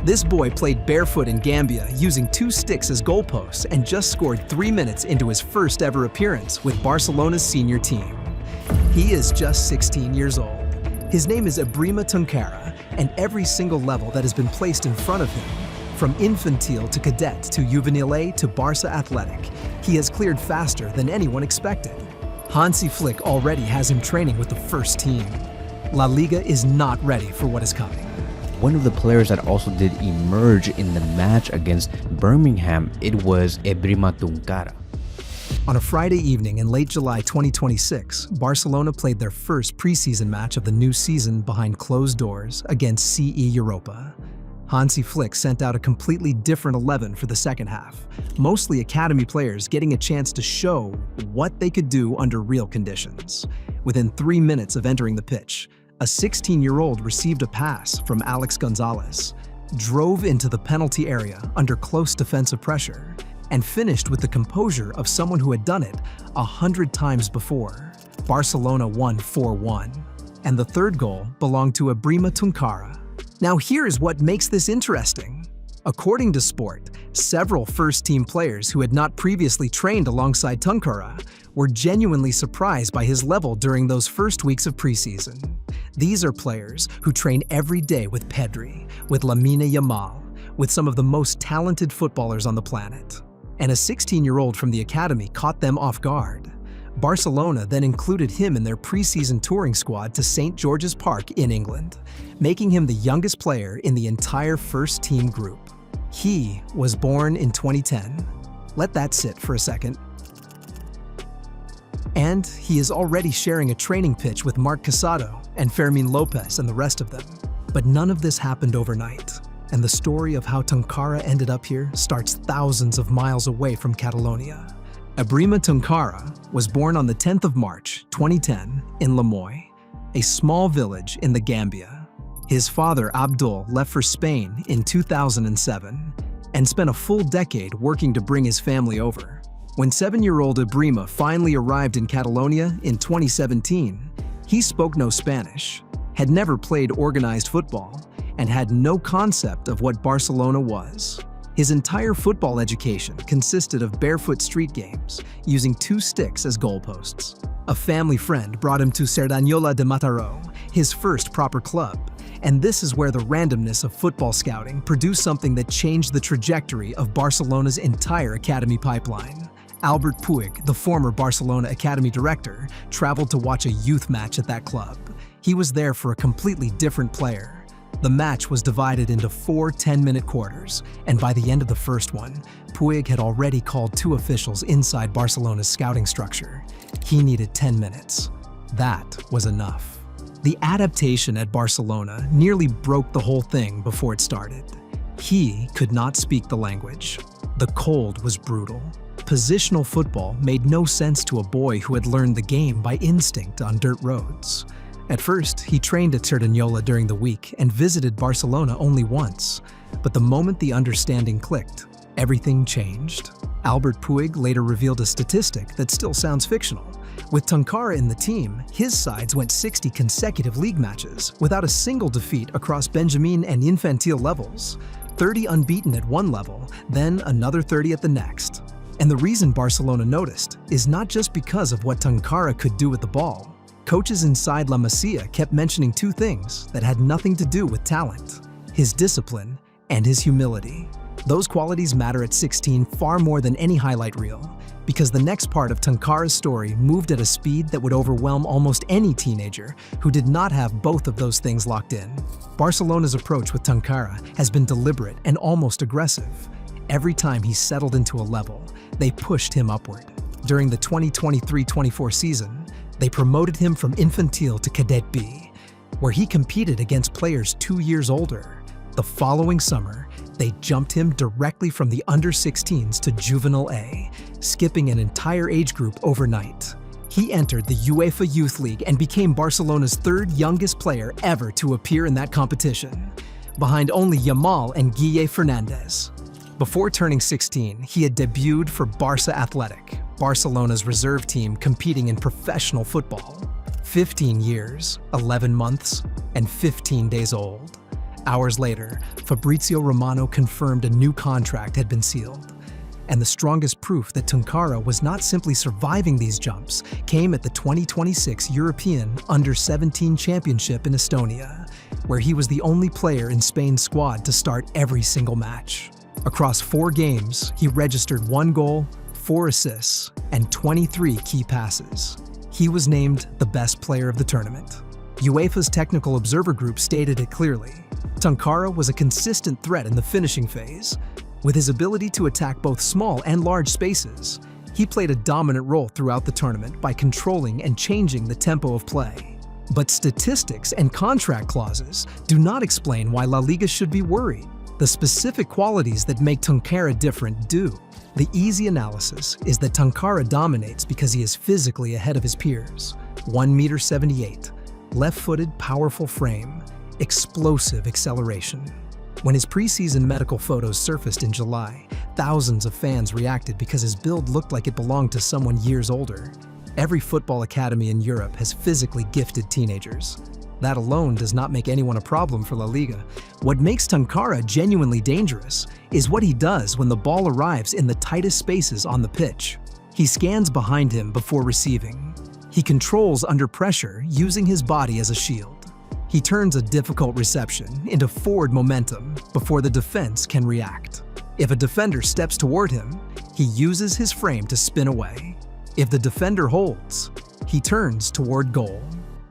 This boy played barefoot in Gambia using 2 sticks as goalposts and just scored 3 minutes into his first ever appearance with Barcelona's senior team. He is just 16 years old. His name is Ebrima Tunkara, and every single level that has been placed in front of him, from infantile to cadet to juvenile A to Barca athletic, he has cleared faster than anyone expected. Hansi Flick already has him training with the first team. La Liga is not ready for what is coming. One of the players that also did emerge in the match against Birmingham, it was Ebrima Tunkara. On a Friday evening in late July 2026, Barcelona played their first preseason match of the new season behind closed doors against CE Europa. Hansi Flick sent out a completely different 11 for the second half, mostly academy players getting a chance to show what they could do under real conditions. Within 3 minutes of entering the pitch, a 16-year-old received a pass from Alex Gonzalez, drove into the penalty area under close defensive pressure, and finished with the composure of someone who had done it 100 times before. Barcelona won 4-1, and the third goal belonged to Ebrima Tunkara. Now here is what makes this interesting. According to Sport, several first-team players who had not previously trained alongside Tunkara were genuinely surprised by his level during those first weeks of preseason. These are players who train every day with Pedri, with Lamine Yamal, with some of the most talented footballers on the planet. And a 16-year-old from the academy caught them off guard. Barcelona then included him in their preseason touring squad to St. George's Park in England, making him the youngest player in the entire first-team group. He was born in 2010. Let that sit for a second. And he is already sharing a training pitch with Marc Casado and Fermin Lopez and the rest of them. But none of this happened overnight, and the story of how Tunkara ended up here starts thousands of miles away from Catalonia. Ebrima Tunkara was born on the 10th of March, 2010, in Lemoy, a small village in the Gambia. His father, Abdul, left for Spain in 2007 and spent a full decade working to bring his family over. When 7-year-old Ebrima finally arrived in Catalonia in 2017, he spoke no Spanish, had never played organized football, and had no concept of what Barcelona was. His entire football education consisted of barefoot street games, using 2 sticks as goalposts. A family friend brought him to Cerdanyola de Mataró, his first proper club, and this is where the randomness of football scouting produced something that changed the trajectory of Barcelona's entire academy pipeline. Albert Puig, the former Barcelona academy director, traveled to watch a youth match at that club. He was there for a completely different player. The match was divided into 4 10-minute quarters, and by the end of the first one, Puig had already called 2 officials inside Barcelona's scouting structure. He needed 10 minutes. That was enough. The adaptation at Barcelona nearly broke the whole thing before it started. He could not speak the language. The cold was brutal. Positional football made no sense to a boy who had learned the game by instinct on dirt roads. At first, he trained at Cerdanyola during the week and visited Barcelona only once. But the moment the understanding clicked, everything changed. Albert Puig later revealed a statistic that still sounds fictional. With Tunkara in the team, his sides went 60 consecutive league matches without a single defeat across Benjamin and Infantile levels, 30 unbeaten at one level, then another 30 at the next. And the reason Barcelona noticed is not just because of what Tunkara could do with the ball. Coaches inside La Masia kept mentioning 2 things that had nothing to do with talent: his discipline and his humility. Those qualities matter at 16 far more than any highlight reel, because the next part of Tunkara's story moved at a speed that would overwhelm almost any teenager who did not have both of those things locked in. Barcelona's approach with Tunkara has been deliberate and almost aggressive. Every time he settled into a level, they pushed him upward. During the 2023-24 season, they promoted him from infantile to cadet B, where he competed against players 2 years older. The following summer, they jumped him directly from the under-16s to juvenile A, skipping an entire age group overnight. He entered the UEFA Youth League and became Barcelona's 3rd youngest player ever to appear in that competition, behind only Yamal and Guille Fernandez. Before turning 16, he had debuted for Barca Athletic, Barcelona's reserve team competing in professional football. 15 years, 11 months, and 15 days old. Hours later, Fabrizio Romano confirmed a new contract had been sealed. And the strongest proof that Tunkara was not simply surviving these jumps came at the 2026 European Under-17 Championship in Estonia, where he was the only player in Spain's squad to start every single match. Across 4 games, he registered 1 goal, 4 assists, and 23 key passes. He was named the best player of the tournament. UEFA's Technical Observer Group stated it clearly. Tunkara was a consistent threat in the finishing phase. With his ability to attack both small and large spaces, he played a dominant role throughout the tournament by controlling and changing the tempo of play. But statistics and contract clauses do not explain why La Liga should be worried. The specific qualities that make Tunkara different do. The easy analysis is that Tunkara dominates because he is physically ahead of his peers. 1.78 m, left-footed, powerful frame, explosive acceleration. When his preseason medical photos surfaced in July, thousands of fans reacted because his build looked like it belonged to someone years older. Every football academy in Europe has physically gifted teenagers. That alone does not make anyone a problem for La Liga. What makes Tunkara genuinely dangerous is what he does when the ball arrives in the tightest spaces on the pitch. He scans behind him before receiving. He controls under pressure using his body as a shield. He turns a difficult reception into forward momentum before the defense can react. If a defender steps toward him, he uses his frame to spin away. If the defender holds, he turns toward goal.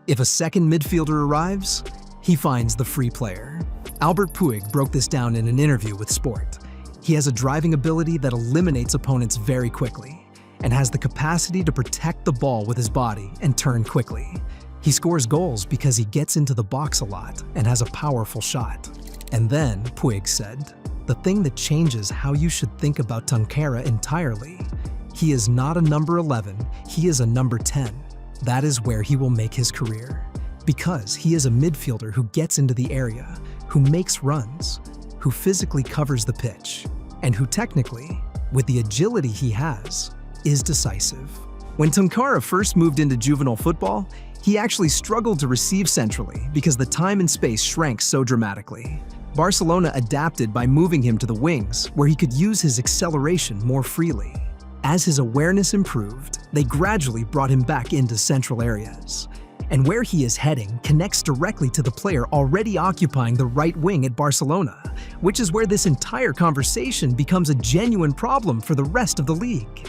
If a second midfielder arrives, he finds the free player. Albert Puig broke this down in an interview with Sport. He has a driving ability that eliminates opponents very quickly and has the capacity to protect the ball with his body and turn quickly. He scores goals because he gets into the box a lot and has a powerful shot. And then, Puig said, the thing that changes how you should think about Tunkara entirely. He is not a number 11, he is a number 10. That is where he will make his career. Because he is a midfielder who gets into the area, who makes runs, who physically covers the pitch, and who technically, with the agility he has, is decisive. When Tunkara first moved into juvenile football, he actually struggled to receive centrally because the time and space shrank so dramatically. Barcelona adapted by moving him to the wings, where he could use his acceleration more freely. As his awareness improved, they gradually brought him back into central areas. And where he is heading connects directly to the player already occupying the right wing at Barcelona, which is where this entire conversation becomes a genuine problem for the rest of the league.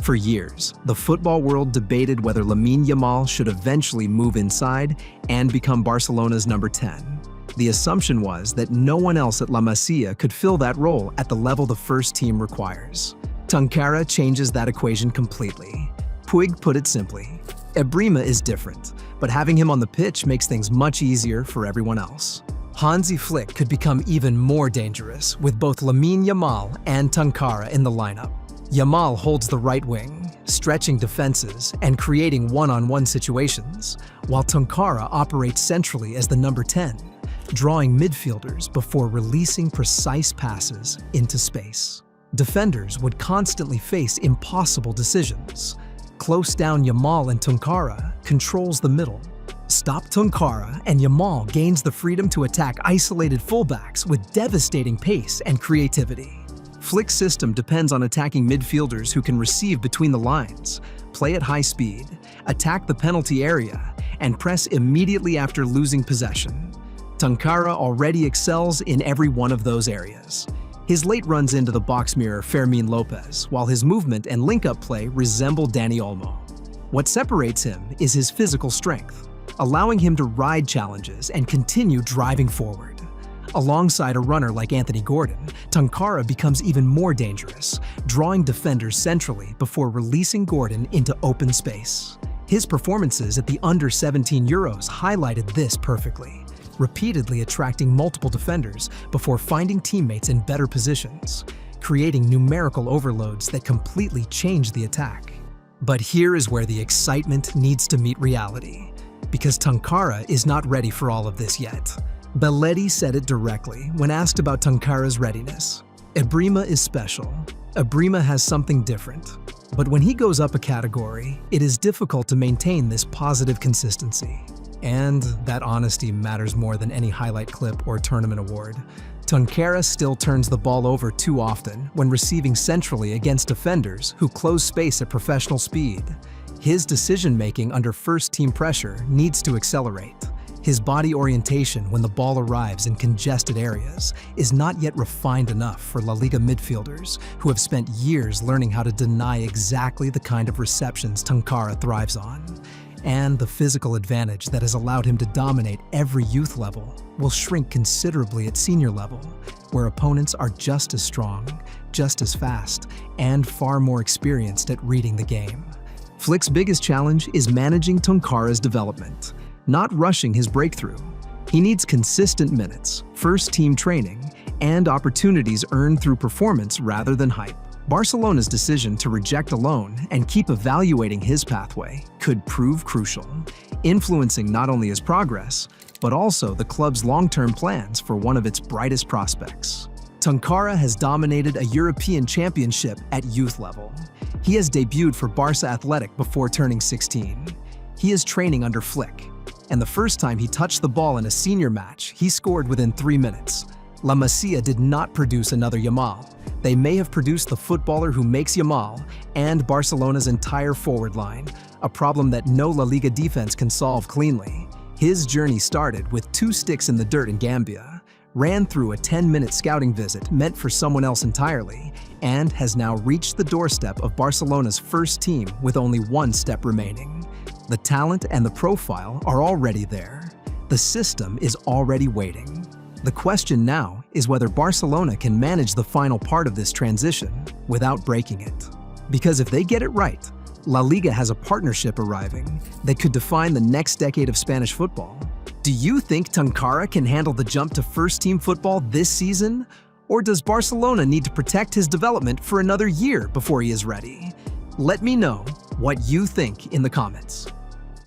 For years, the football world debated whether Lamine Yamal should eventually move inside and become Barcelona's number 10. The assumption was that no one else at La Masia could fill that role at the level the first team requires. Tunkara changes that equation completely. Puig put it simply, Ebrima is different, but having him on the pitch makes things much easier for everyone else. Hansi Flick could become even more dangerous with both Lamine Yamal and Tunkara in the lineup. Yamal holds the right wing, stretching defenses and creating one-on-one situations, while Tunkara operates centrally as the number 10, drawing midfielders before releasing precise passes into space. Defenders would constantly face impossible decisions. Close down Yamal and Tunkara controls the middle. Stop Tunkara and Yamal gains the freedom to attack isolated fullbacks with devastating pace and creativity. Flick's system depends on attacking midfielders who can receive between the lines, play at high speed, attack the penalty area, and press immediately after losing possession. Tunkara already excels in every one of those areas. His late runs into the box mirror Fermín López, while his movement and link-up play resemble Dani Olmo. What separates him is his physical strength, allowing him to ride challenges and continue driving forward. Alongside a runner like Anthony Gordon, Tunkara becomes even more dangerous, drawing defenders centrally before releasing Gordon into open space. His performances at the Under-17 Euros highlighted this perfectly, repeatedly attracting multiple defenders before finding teammates in better positions, creating numerical overloads that completely change the attack. But here is where the excitement needs to meet reality, because Tunkara is not ready for all of this yet. Belletti said it directly when asked about Tunkara's readiness. Ebrima is special. Ebrima has something different. But when he goes up a category, it is difficult to maintain this positive consistency. And that honesty matters more than any highlight clip or tournament award. Tunkara still turns the ball over too often when receiving centrally against defenders who close space at professional speed. His decision-making under first-team pressure needs to accelerate. His body orientation when the ball arrives in congested areas is not yet refined enough for La Liga midfielders who have spent years learning how to deny exactly the kind of receptions Tunkara thrives on. And the physical advantage that has allowed him to dominate every youth level will shrink considerably at senior level, where opponents are just as strong, just as fast, and far more experienced at reading the game. Flick's biggest challenge is managing Tunkara's development, not rushing his breakthrough. He needs consistent minutes, first-team training, and opportunities earned through performance rather than hype. Barcelona's decision to reject a loan and keep evaluating his pathway could prove crucial, influencing not only his progress, but also the club's long-term plans for one of its brightest prospects. Tunkara has dominated a European championship at youth level. He has debuted for Barca Athletic before turning 16. He is training under Flick, and the first time he touched the ball in a senior match, he scored within 3 minutes. La Masia did not produce another Yamal. They may have produced the footballer who makes Yamal and Barcelona's entire forward line, a problem that no La Liga defense can solve cleanly. His journey started with 2 sticks in the dirt in Gambia, ran through a 10-minute scouting visit meant for someone else entirely, and has now reached the doorstep of Barcelona's first team with only 1 step remaining. The talent and the profile are already there. The system is already waiting. The question now is whether Barcelona can manage the final part of this transition without breaking it. Because if they get it right, La Liga has a partnership arriving that could define the next decade of Spanish football. Do you think Tunkara can handle the jump to first-team football this season? Or does Barcelona need to protect his development for another year before he is ready? Let me know what you think in the comments.